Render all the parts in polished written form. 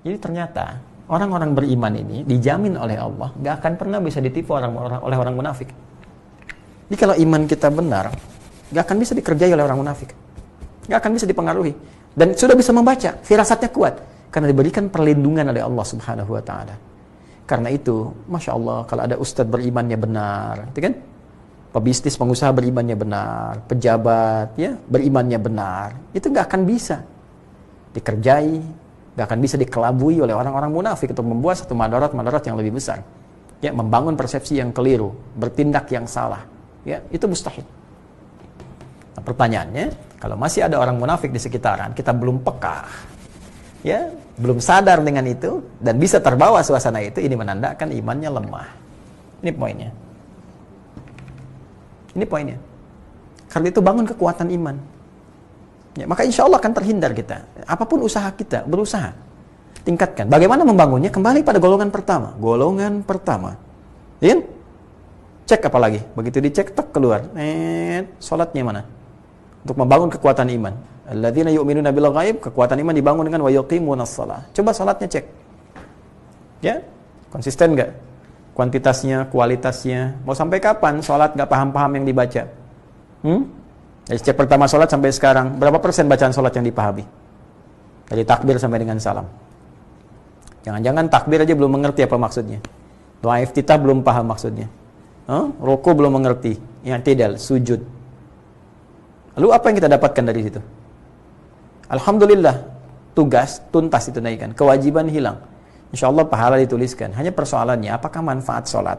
Jadi ternyata orang-orang beriman ini dijamin oleh Allah gak akan pernah bisa ditipu oleh orang munafik. Jadi kalau iman kita benar, gak akan bisa dikerjai oleh orang munafik, gak akan bisa dipengaruhi, dan sudah bisa membaca, firasatnya kuat karena diberikan perlindungan oleh Allah Subhanahu wa Ta'ala. Karena itu, Masya Allah, kalau ada ustadz berimannya benar, itu kan, pebisnis, pengusaha berimannya benar, pejabat ya berimannya benar, itu gak akan bisa dikerjai, gak akan bisa dikelabui oleh orang-orang munafik untuk membuat satu madarat yang lebih besar, ya, membangun persepsi yang keliru, bertindak yang salah, ya, itu mustahil. Nah, pertanyaannya, kalau masih ada orang munafik di sekitaran, kita belum peka, ya, belum sadar dengan itu dan bisa terbawa suasana itu, ini menandakan imannya lemah. Ini poinnya. Ini poinnya. Karena itu bangun kekuatan iman. Ya, maka insya Allah akan terhindar kita. Apapun usaha kita, berusaha tingkatkan. Bagaimana membangunnya? Kembali pada golongan pertama. Golongan pertama. Ya? Cek apa lagi? Begitu dicek, tak keluar. Salatnya mana? Untuk membangun kekuatan iman. Alladzina yu'minuna bil ghaib, kekuatan iman dibangun dengan wa yuqimunas shalah. Coba salatnya cek. Ya? Konsisten enggak? Kuantitasnya, kualitasnya. Mau sampai kapan salat enggak paham-paham yang dibaca? Dari sejak pertama salat sampai sekarang, berapa persen bacaan salat yang dipahami? Dari takbir sampai dengan salam. Jangan-jangan takbir aja belum mengerti apa maksudnya. Doa iftitah belum paham maksudnya. Ruku belum mengerti. I'tidal, sujud. Lalu apa yang kita dapatkan dari situ? Alhamdulillah, tugas tuntas ditunaikan, kewajiban hilang. Insya Allah pahala dituliskan. Hanya persoalannya, apakah manfaat sholat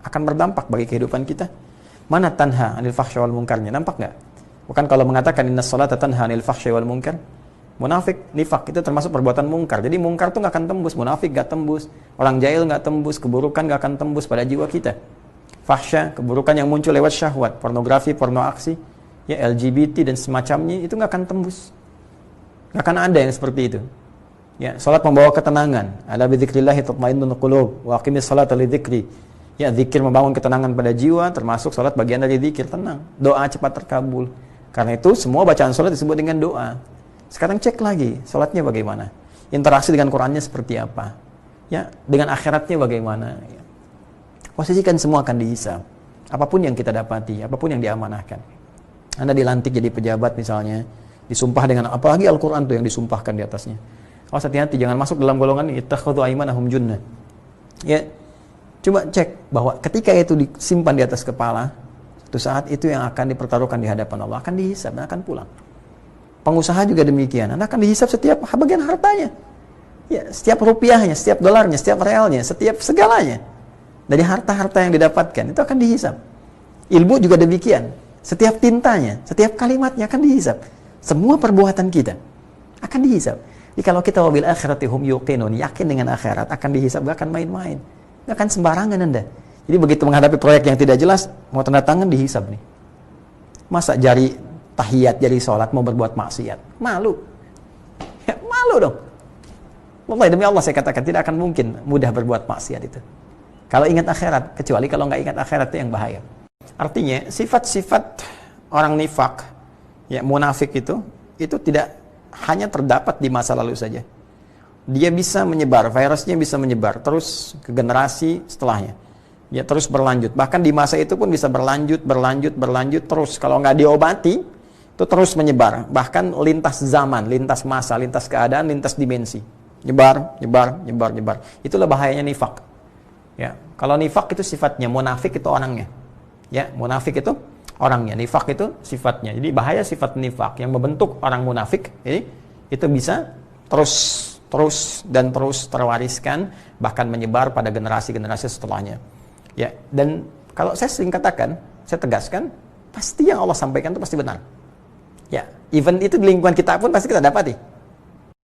akan berdampak bagi kehidupan kita? Mana tanha anil fahsya wal munkarnya? Nampak nggak? Bukan kalau mengatakan inna sholata tanha anil fahsya wal munkar. Munafik, nifak itu termasuk perbuatan mungkar. Jadi mungkar itu nggak akan tembus, munafik nggak tembus, orang jahil nggak tembus, keburukan nggak akan tembus pada jiwa kita. Fahsya, keburukan yang muncul lewat syahwat, pornografi, porno aksi, ya, LGBT dan semacamnya, itu nggak akan tembus. Nggak akan ada yang seperti itu. Ya, salat membawa ketenangan. Ala bidzikrillahi tatmainnul qulub wa aqimis salata lidzikri. Ya, zikir membangun ketenangan pada jiwa, termasuk salat bagian dari zikir, tenang. Doa cepat terkabul. Karena itu semua bacaan salat disebut dengan doa. Sekarang cek lagi, salatnya bagaimana? Interaksi dengan Qur'annya seperti apa? Ya, dengan akhiratnya bagaimana? Ya. Posisikan semua akan dihisab. Apapun yang kita dapati, apapun yang diamanahkan. Anda dilantik jadi pejabat misalnya, disumpah dengan apalagi Al-Quran tuh yang disumpahkan di atasnya. Awas hati-hati, jangan masuk dalam golongan ittakhadhu aymanahum junnah. Ya, coba cek bahwa ketika itu disimpan di atas kepala, suatu saat itu yang akan dipertaruhkan di hadapan Allah, akan dihisab dan akan pulang. Pengusaha juga demikian, Anda akan dihisab setiap bagian hartanya. Ya, setiap rupiahnya, setiap dolarnya, setiap realnya, setiap segalanya. Dari harta-harta yang didapatkan, itu akan dihisab. Ilmu juga demikian. Setiap tintanya, setiap kalimatnya akan dihisab. Semua perbuatan kita akan dihisab. Jadi kalau kita wabil akhirati hum yuqinun, yakin dengan akhirat, akan dihisab, gak akan main-main. Gak akan sembarangan Anda. Jadi begitu menghadapi proyek yang tidak jelas, mau tanda tangan dihisab nih. Masa jari tahiyat, jari sholat mau berbuat maksiat? Malu. Ya, malu dong. Wallahi demi Allah saya katakan, tidak akan mungkin mudah berbuat maksiat itu. Kalau ingat akhirat, kecuali kalau nggak ingat akhirat, itu yang bahaya. Artinya, sifat-sifat orang nifak, ya, munafik itu tidak hanya terdapat di masa lalu saja. Dia bisa menyebar, virusnya bisa menyebar terus ke generasi setelahnya. Ya, terus berlanjut. Bahkan di masa itu pun bisa berlanjut terus. Kalau nggak diobati, itu terus menyebar. Bahkan lintas zaman, lintas masa, lintas keadaan, lintas dimensi. Nyebar. Itulah bahayanya nifak. Ya, kalau nifak itu sifatnya, munafik itu orangnya. Ya, munafik itu orangnya, nifak itu sifatnya. Jadi bahaya sifat nifak yang membentuk orang munafik, itu bisa terus terwariskan, bahkan menyebar pada generasi-generasi setelahnya. Ya, dan kalau saya sering katakan, saya tegaskan, pasti yang Allah sampaikan itu pasti benar. Ya, even itu di lingkungan kita pun pasti kita dapati.